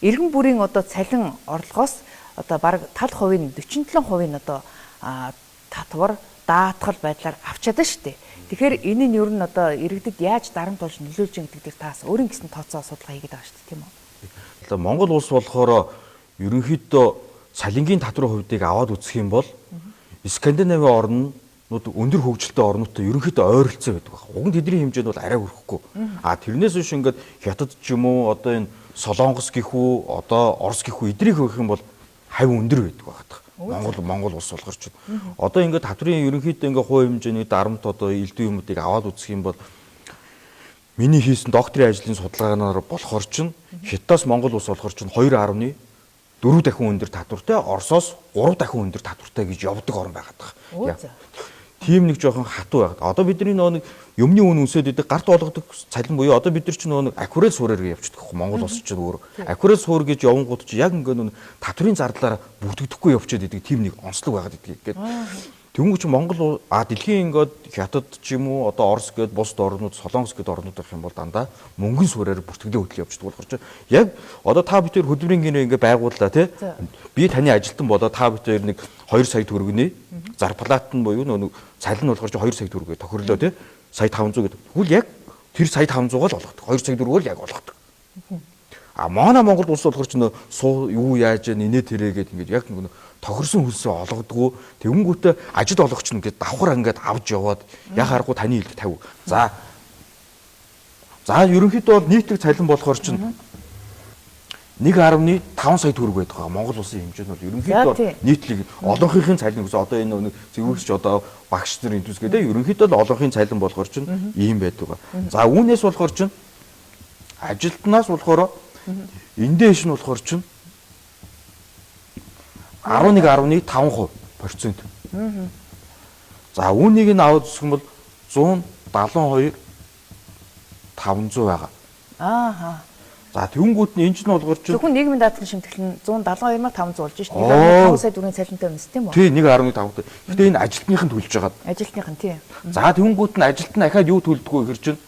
иргэн бүрийн одоо цалин орлогоос одоо бараг 70%, 47% одоо татвар даатгал байдлаар авч чадсан шүү дээ. Тэгэхээр энэ нь ер нь одоо иргэдэд яаж дарамт болж нөлөөлж байгаа гэдэг дээр таас өөрийн гэсэн тооцоо судалгаа хийгээд байгаа шүү дээ, тийм үү? Монгол улс болохоор ерөнхийдөө цалингийн татварын хувьдыг аваад үзэх юм бол Скандинавын орнууд өндөр хөгжилтэй орнуудтай ерөнхийдөө ойролцоо байдаг байна. Уг нь тэдний хэмжээнд бол арай хүрэхгүй. Тэрнээс биш ингээд Хятад ч юм уу одоо энэ Солонгос гэх үү одоо Орос гэх үү эдрийг хөх юм бол хавь өндөр байдаг байна. Монгол улс болохоор ч одоо ингээд татврын ерөнхийдөө ингээд хувь хэмжээний дарамт одоо элдв юмуудыг аваад үзэх юм бол миний хийсэн докторийн ажлын судалгаагаар болохоор ч Хятадаас Монгол улс болохоор ч 2.4 дахин өндөр татвартай, Оросоос 3 дахин өндөр татвартай гэж явдаг орн байгаад байгаа. Тийм нэг жоохон хатуу байгаад. Одоо бидний нэг юмны үн өсөд идэг гарт болгодог цалин буюу одоо бид нар ч нэг акурат суураар явчихдаг. Монгол улс ч өөр акурат суур гэж явангууд чи яг ингээд татврын зардлаараа бүртгэдэхгүй явчихад идэг тийм нэг онцлог байгаад идэг гэдэг. Тэнгүүч Монгол дэлхийн ингээд Хятад ч юм уу одоо Орос гээд бусд орнууд Солонгос гээд орнууд гэх юм бол дандаа мөнгөн суураар бүртгэлээ хөдлөө явчихдаг болохоор чи яг одоо та бид хоёр хөдөлмөрийн гинэ ингээд байгууллаа тий би таны ажилтан болоо та бид хоёр нэг 2 сая төгрөгний зарплат нь буюу нэг цалин болохоор чи 2 сая төгрөг тохирлоо тий сая 500 гэдэг. Тэгвэл яг тэр сая 500-г л олгодог. 2 сая төгрөгөөр яг олгодог. Манай Монгол улс болохоор ч юу яаж инээ тэрэ гэдэг ингээд яг нэг тохирсон хөлсөө олгодгоо тэгэнгүүтээ ажил олгогч нь ингээд давхар ингээд авч яваад яг харахгүй таны илт тавь. За ерөнхийдөө нийтлэг цалин болохоор ч 1.5 сая төгрөг байдаг. Монгол улсын хэмжээ нь бол ерөнхийдөө нийтлэг олонхын цалин гэсэн одоо энэ зөвхөсч одоо багш нар энэ төсгээд ерөнхийдөө л олонхын цалин болохоор ч ийм байдаг. За үүнээс болохоор ч ажилтнаас болохоор эндээш нь болохоор ч 11.5%. За үүнийг нь аваад үзэх юм бол 172 500 байгаа. За тэнгүүт нь энэ ч нь болгоор ч зөвхөн нийгмийн даатгалын шимтгэл нь 172.500 болж шүү дээ. 1.5 сая төгрөгийн цалинтай юмс тийм үү? Тий 1.5. Гэтэ энэ ажилтныхын төлж байгаа. Ажилтныхын тий. За тэнгүүт нь ажилтны дахиад юу төлдөггүй гэхэр чинь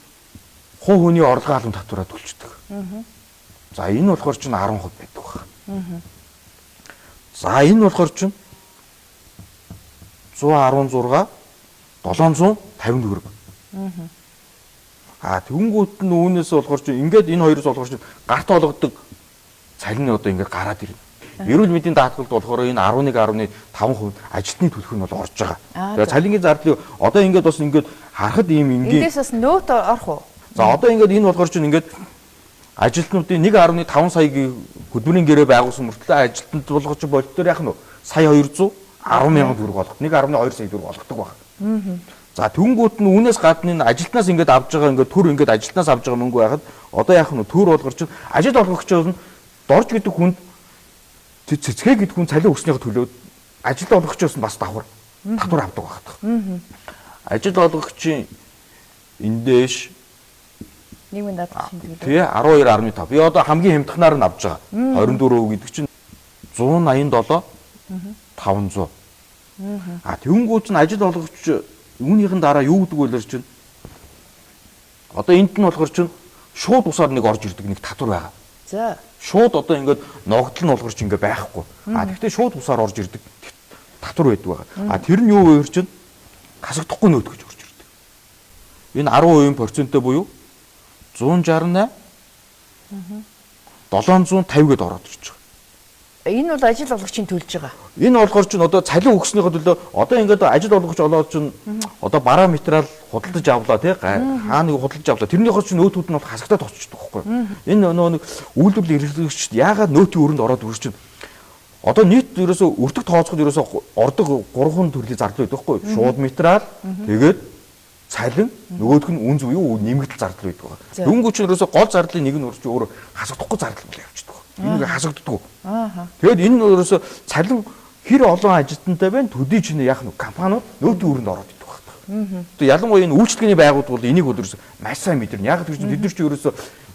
хувь хүний орлогын албан татвараа төлждөг. За энэ болохоор чинь 10% байдаг байна. За энэ болохоор чинь 116 750 төгрөг. Тэнгүүт нь үүнээс болохоор чинь ингээд энэ хоёроос болохоор чинь гарт олгодог цалин нь одоо ингээд гараад ирнэ. Эрүүл мэндийн даатгалд болохоор энэ 11.5% ажилтны төлөх нь бол орж байгаа. Тэгээ цалингийн зардлыг одоо ингээд бас ингээд харахад ийм ингээд эндээс бас нөөт орох уу? За одоо ингээд энэ болохоор чинь ингээд ажилтнуудын 1.5 саягийн хөдөлмөрийн гэрээ байгуулсан мөртлөө ажилтнууд болгож болтоор яах нь сая 210 мянган төгрөг олгох. 1.2 сая төгрөг олгодог байна. За тэнгүүт нь үүнээс гадна энэ ажилтнаас ингээд авж байгаа ингээд төр ингээд ажилтнаас авж байгаа мөнгө байхад одоо яах нь төр болгор чинь ажил олгогчоос нь дорж гэдэг хүнд цэцгээ гэдэг хүн цалин өгснийхөө төлөө ажил олгогчоос нь бас татвар авдаг байна. Ажил олгогчийн эндээш нийгмийн даатгал шимтгэл тий 12.5. Би одоо хамгийн хямдхнаар нь авж байгаа. 24% гэдэг чинь 187 500. Тэнгүүт нь ажил олгогч үүнийхэн дараа юу гэдэг вэ чинь одоо энд нь болохоор чинь шууд усаар нэг орж ирдэг нэг татвар байгаа. За шууд одоо ингээд ногдол нь болохоор чинь ингээ байхгүй. Тэгэхдээ шууд усаар орж ирдэг татвар байдаг байгаа. Тэр нь юу вэ чинь хасагдахгүй нөөт гэж орж ирдэг. Энэ 10% буюу 168 750 гээд ороод ирж байгаа. Энэ бол ажил олгогчийн төлж байгаа. Энэ болохоор чинь одоо цалин өгснийхөө төлөө одоо ингээд ажил олгогч олоод чинь одоо параметрал худалдаж авлаа тий хаа нэг худалдаж авлаа. Тэрнийхөө чинь нөөтүүд нь бол хасагдаад оччихдог байхгүй. Энэ нэг үйлдвэрлэл эрхлэгчд яагаад нөөтийн өрөнд ороод үрч чинь одоо нийт ерөөсөө өртөг тооцоход ерөөсөө ордог 3 төрлийн зардал байдаг байхгүй. Шууд материал тэгээд цалин нөгөөх нь үн зүй нэмэгдэл зардал байдаг байгаа. Дөнгөж чинь ерөөсөө гол зардлын нэг нь өөрөө өөр хасагдахгүй зардал бол явчихдаг. Энэ хасагддаг. Тэгэд энэ өөрөөсөө цалин хэр олон ажилтнтай байна төдий чинь яах нь компаниуд нөөтийн өрөнд ороод идэх байна. Тэгээ ялангуяа энэ үйлчлэгээний байгууллагууд бол энийг өөрөөсөө маш сайн мэдэрнэ. Яг тэр чинь бид нар ч өөрөөсөө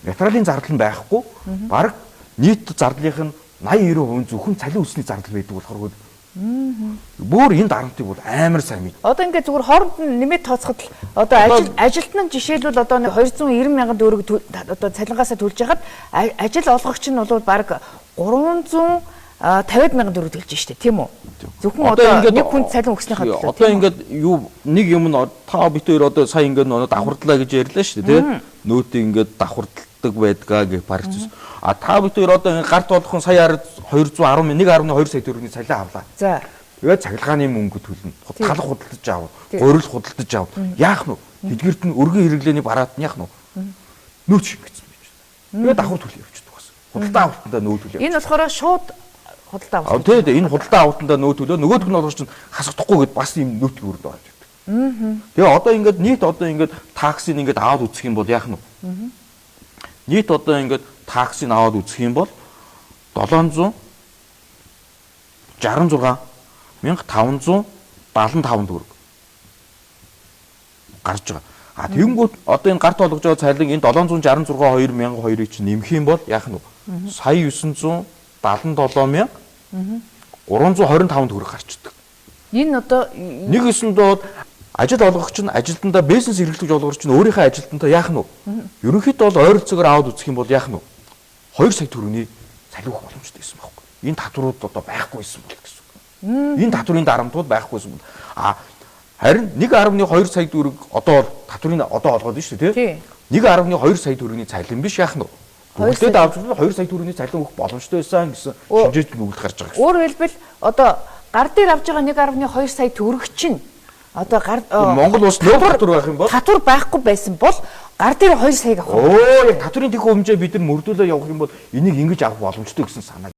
материалын зардал нь байхгүй. Бараг нийт зардлынх нь 80-90% зөвхөн цалин өсний зардал байдаг болохоор Бүр энэ дарамтыг бол амар сайн мэд. Одоо ингээд зүгээр хооронд нь нэмээд тооцоход л одоо ажилтны жишээлбэл одоо 290 мянган төгрөг одоо цалингаасаа төлж яхад ажил олгогч нь бол баг 350 мянган төгрөг төлж штэ тийм үү? Зөвхөн одоо нэг хүнд цалин өгснийхаа төлөө. Одоо ингээд юу нэг юм та бид хоёр одоо сая ингээд давхардлаа гэж ярьлаа штэ тий. Нөөтийг ингээд давхарддаг байдгаа гэж парчс. А та бид хоёр одоо ингээд гарт болгохон сая 1.2 сая төгрөгийн цалин авлаа. За. Тэгээд цахилгааны мөнгө төлнө. Талах худалдаж аав. Гурил худалдаж аав. Яах нь вэ? Тэдгэрт нь өргөн хэрэглээний бараат нь яах нь вэ? Нөөц шингэсэн байж байна. Тэгээд давхар төлөв явчихдаг бас. Худалдаа авалтандаа нөө төлөв. Энэ болохоор шууд худалдаа авалт. Тэгээд энэ худалдаа авалтандаа нөө төлөө нөгөөх нь болохоор чинь хасагдахгүй гэд бас юм нөөтл өрөнд орж ирдэг. Тэгээ одоо ингээд нийт одоо ингээд таксыг ингээд аваад үзэх юм бол яах нь вэ? Нийт одоо ингээд таксыг аваад үзэх юм бол 766,575 төгрөг гарч байгаа. А тэгэнгүүт одоо энэ гарт болгож байгаа цалин энэ 766,200,200-ыг чинь нэмэх юм бол яах нь вэ? Сая 977,325 төгрөг гарчдаг. Энэ одоо Нэг өсөндөө ажил олгогч нь ажилтнаа бизнес эрхлэж олгогч нь өөрийнхөө ажилтнаа яах нь вэ? Ерөнхийдөө бол ойролцоогоор аваад үзэх юм бол яах нь вэ? 2 сая төгрөгийн цалин өгөх боломжтой байсан байхгүй. Энэ татварууд одоо байхгүйсэн бол гэсэн үг. Энэ татврын дарамтууд байхгүйсэн бол харин 1.2 сая төгрөг одоо татврын одоо олгоод байна шүү дээ тий. 1.2 сая төгрөгийн цалин биш яах нь вэ? Бүгдээ давж 2 сая төгрөгийн цалин өгөх боломжтой байсан гэсэн шинжээч нүгэл гарч байгаа гэсэн. Өөрөөр хэлбэл одоо гар дээр авж байгаа 1.2 сая төгрөг чинь одоо Монгол улс нөө татвар байх юм бол татвар байхгүй байсан бол гар дээр 2 саяг авах. Оо яг татврын техник хэмжээ бид нар мөрдүүлээ явах юм бол энийг ингэж авах боломжтой гэсэн санаа